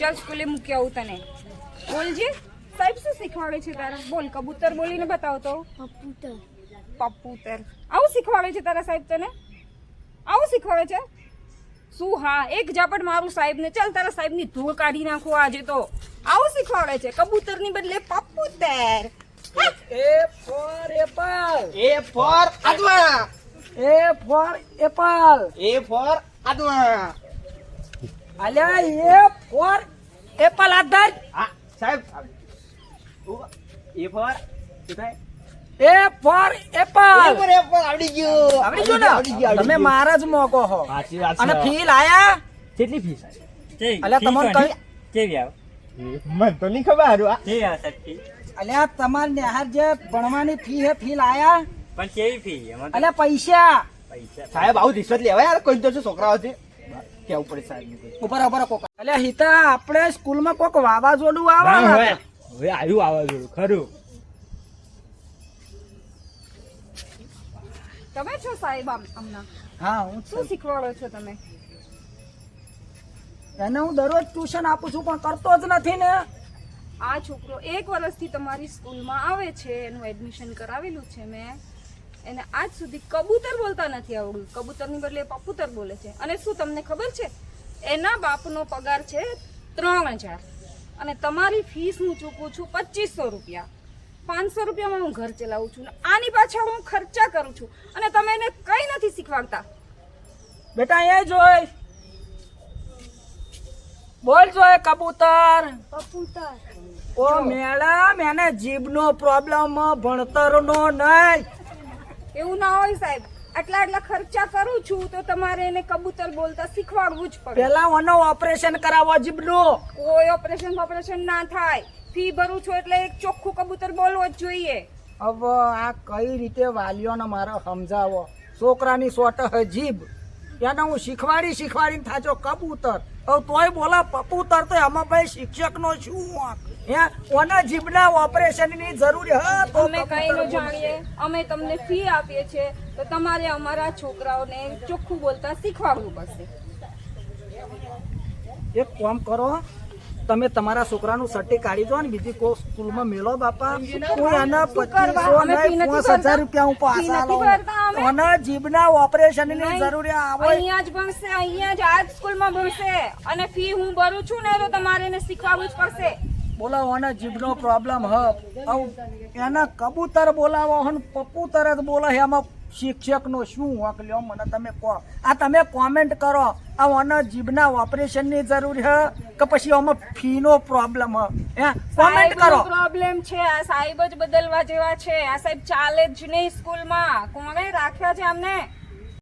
ચાલ સ્કૂલે મૂકી આવું તને. બોલજે સાહેબ શું શીખવાડે છે તારા? બોલ, કબૂતર બોલીને બતાવ તો. કબૂતર. કબૂતર આવું શીખવાડે છે તારા સાહેબ તને? આવું શીખવાડે છે? શું? હા, એક ઝાપટ મારું સાહેબને. ચાલ તારા સાહેબની ધૂળ કાઢી નાખો આજે તો. આવું શીખવાડે છે? કબૂતરની બદલે કબૂતર. A for apple. A for Adwa. A for apple. A for Adwa. અલ્યા A for apple આધાર. હા સાહેબ. A for શું થાય? A for A apple. for apple આવડી ગયું. આવડી ગયું ને? તમે મારા જ મોકો હો. સાચી વાત અને છે. ફી લાયા? કેટલી ફી સાહેબ? અલ્યા તમને કઈ કેવી આવે? મને તો નહીં ખબર આ. કેવી આવે સાહેબ ફી? અલ્યા તમારે નેહાર જે ભણવાની ફી હે ફી લાયા? પણ કેવી ફી? એમાં તો અલ્યા પૈસા. પૈસા સાહેબ આવું રિશ્વત લેવાય યાર, કોઈ તો શું છોકરાઓ છે કેવું પડે સાહેબ. ઉપર કોક. અલ્યા હિતા આપણે સ્કૂલમાં કોક વાવાઝોડું આવે હવે આવ્યું વાવાઝોડું ખરું. તમે છો સાહેબ હમણાં? હા હું શું શીખવાડો છો તમે? એને હું દરરોજ ટ્યુશન આપું છું પણ કરતો જ નથી ને. આ છોકરો 1 વર્ષથી તમારી સ્કૂલમાં આવે છે, એનું એડમિશન કરાવેલું છે મેં. એને આજ સુધી કબૂતર બોલતા નથી આવડ્યું. કબૂતરની બદલે પપૂતર બોલે છે. અને શું તમને ખબર છે? એના બાપનો પગાર છે 3000 અને તમારી ફીસ હું ચૂકું છું 2500 રૂપિયા. 500 રૂપિયામાં હું ઘર ચલાવું છું ને આની પાછળ હું ખર્ચા કરું છું અને તમે એને કંઈ નથી શીખવાડતા. બેટા અહીંયા જોઈ બોલ જોય કબૂતર. કબૂતર. ઓ મેડમ એને જીભનો પ્રોબ્લેમ ભણતરનો નહીં. એવું ના હોય સાહેબ. આટલા ખર્ચા કરું છું તો તમારે એને કબૂતર બોલતા શીખવાડવું જ પડે. પેલા ઓનો ઓપરેશન કરાવો જીભનું. કોઈ ઓપરેશન ના થાય. ફી ભરું છું એટલે એક ચોખ્ખું કબૂતર બોલવો જ જોઈએ. હવે આ કઈ રીતે વાલીઓને મારે સમજાવો? છોકરાની સોટ હે જીભ, એને હું શીખવાડીને થાચો કબૂતર. હવે તોય બોલા પપૂતર. તો આમાં ભાઈ શિક્ષકનો શું વાંક? હે ઓના જીભના ઓપરેશનની જરૂર હે તો અમે કઈ ન જાણીએ. અમે તમને ફી આપીએ છીએ તો તમારે અમારા છોકરાઓને ચોખ્ખું બોલતા શીખવાડવું પડશે. એક કામ કરો, તમે તમારા છોકરાનું સર્ટી કાઢી દો ને બીજી કોઈ સ્કૂલમાં મેલો બાપા. હું એના 2500 રૂપિયા હું પાછા લઉં. ઓના જીભના ઓપરેશનની જરૂરિયાત આવે. અહીંયા જ ભણશે, અહીંયા જ આ જ સ્કૂલમાં ભણશે અને ફી હું ભરું છું ને તો તમારે એને શીખવાડવું જ પડશે. બોલા ઓના જીભનો પ્રોબ્લેમ હ. એના કબૂતર બોલાવો હન પપૂતર જ બોલે. એમાં શિક્ષકનો શું હક લ્યો મને તમે કહો. આ તમે કોમેન્ટ કરો. આ ઓના જીભના ઓપરેશનની જરૂર હે કે પછી આમાં ફીનો પ્રોબ્લેમ હે? કોમેન્ટ કરો. પ્રોબ્લેમ છે. આ સાહેબ જ બદલવા જેવા છે. આ સાહેબ ચાલે જ નહીં સ્કૂલમાં. કોણે રાખ્યા છે અમને?